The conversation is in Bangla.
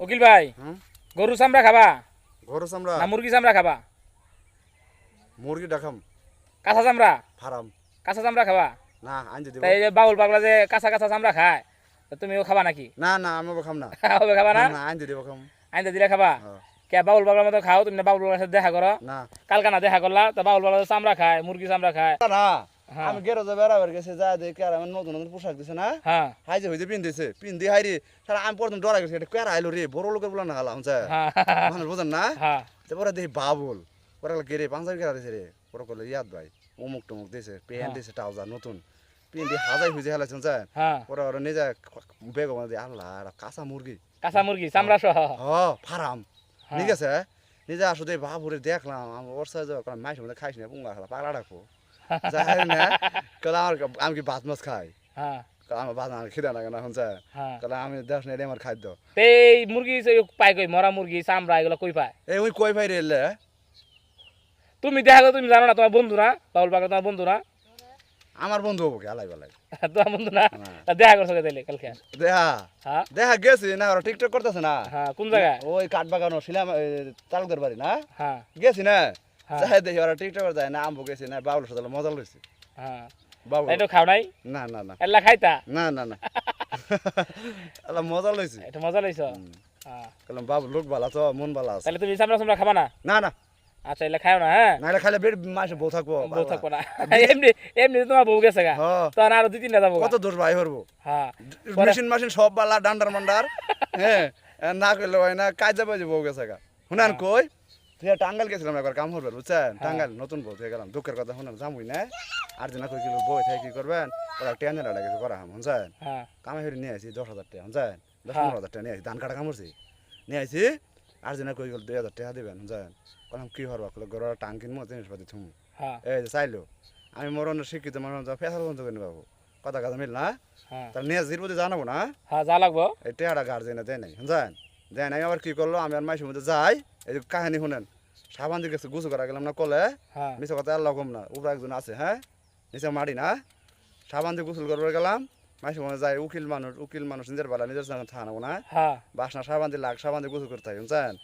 উকিল ভাই হুম গরু চামড়া খাবা গরু চামড়া না মুরগি চামড়া খাবা? মুরগি ডাকাম কাঁচা চামড়া? ফার্ম কাঁচা চামড়া খাবা? না আইন দিব তাই এই যে বাউল পাগলা যে কাঁচা কাঁচা চামড়া খায় তা তুমিও খাবা নাকি? না না আমি খাম না হবে খাবা না না? না আইন দিব খাম আইনতে দিলে খাবা? হ্যাঁ। কে বাউল পাগলার মতো খাও, তুমি না বাউল পাগলার সাথে দেখা করো? না কালকা না দেখা করলা তা বাউল পাগলা চামড়া খায়, মুরগি চামড়া খায়। না হ্যাঁ। আমি গেরোজে বেড়াবার গেছে যা দেখে আর আমার নতুন নতুন পোশাক দিছে না হ্যাঁ হাইজে হইতে পিন্দিছে পিন্দি হাইরি সারা আমি প্রথম ডরা গেছি এটা কেরা আইলো রে বড় লোকের বলা না হালা হচ্ছে হ্যাঁ মানুষ বোঝেন না হ্যাঁ তারপরে দেখি বাবুল পরে গেরে পাঞ্জাবি কেরা দিছে রে পরে করলো ইয়াদ ভাই অমুক টমুক দিছে প্যান্ট দিছে ট্রাউজার নতুন পিন্দি হাজাই হুজে হেলাইছেন যায় হ্যাঁ পরে ওরা নিজে বেগ দিয়ে আল্লাহ কাঁচা মুরগি কাঁচা মুরগি চামড়া সহ। ফারাম হ্যাঁ। ঠিক আছে নিজে আসলে বাবুরে দেখলাম আমি ওর সাথে মাইসের মধ্যে খাইস না পুঙ্গা খেলা পাগলা ডাকবো যাই না কলে আমার আমি কি ভাত মাছ খাই হ্যাঁ আমার ভাত আমার খিদা লাগে না এখন যায় হ্যাঁ কলে আমি দেখ না এটা আমার খাদ্য এই মুরগি যে পাই কই, মরা মুরগি চামড়া এগুলো কই পায়? এই ওই কই ভাই রে এলে তুমি দেখা গেলো তুমি জানো না, তোমার বন্ধু না বাউল পাগলা, তোমার বন্ধু না? আমার বন্ধু হবো কি আলাই বেলাই তোমার বন্ধু না? হ্যাঁ। তা দেখা করছো কে তাইলে কালকে? দেখা হ্যাঁ দেখা গেছি না ওরা টিকটক করতেছে না হ্যাঁ কোন জায়গায়? ওই কাঠ বাগানো ছিলাম তালুকদার বাড়ি না হ্যাঁ গেছি না হ্যাঁ। যাই দেখি ওরা টিকটক যায় না আমবো গেছি না বাবুর সাথে মজা লইছি হ্যাঁ বাবু এটা খাও নাই? না না না এল্লা খাইতা? না না না আল্লাহ মজা লইছি এটা মজা লইছ? হ্যাঁ কলাম বাবু লোক ভালো তো মন ভালো আছে তাহলে তুমি চামড়া চামড়া খাবা না? না না আচ্ছা এলা খাও না। হ্যাঁ নাইলে খাইলে বেড মাসে বউ থাকবো বউ থাকবো না। এমনি এমনি তো তোমার বউ গেছে গা, হ্যাঁ। তখন আরো 2-3টা যাবো গা। কত দোষ ভাই হরবো হ্যাঁ মেশিন মেশিন সব বালা ডান্ডার মান্ডার হ্যাঁ না করলে হয় না কাজ যাবে যে বউ গেছে গা শুনান কই তুই টাঙ্গাল গেছিলাম একবার কাম করবেন বুঝছেন টাঙ্গাল নতুন বউ থেকে গেলাম দুঃখের কথা শুনাম জামুই না আর দিনা কই কিলো বই থেকে কি করবেন ওরা টেনের আড়া কিছু করা হাম শুনছেন হ্যাঁ কামে ফিরে নিয়ে আসি 10,000 টাকা শুনছেন 10-15,000 টাকা নিয়ে আসি ধান কাটা কামড়ছি নিয়ে আসি আর দিনা কই গেল 2,000 টাকা দিবেন শুনছেন কলাম কি হরবা কলে গড়া টাং কিনবো জিনিসপাতি থুম হ্যাঁ এই যে চাইলো আমি মরণের শিক্ষিত মানুষ ফেসাল বন্ধ করে বাবু কথা কথা মিল না হ্যাঁ তাহলে নিয়ে জিরবতে জানাবো না হ্যাঁ যা লাগবো। এই টেহারা গার্জেনে দেয় নাই শুনছেন দেয় নাই আবার কি করলো আমি আর মাইসের মধ্যে যাই এই যে কাহিনী শুনেন সাবান দিয়ে গেছে গুছু করা গেলাম না কলে হ্যাঁ মিশে কথা আল্লাহ কম না উপরে একজন আছে হ্যাঁ নিচে মাটি না সাবান দিয়ে গোসল করবে গেলাম মাইসের মধ্যে যাই উকিল মানুষ নিজের বেলা নিজের থানাবো না হ্যাঁ বাসনা সাবান দিয়ে লাগ সাবান দিয়ে গোসল করতে হয় শুনছেন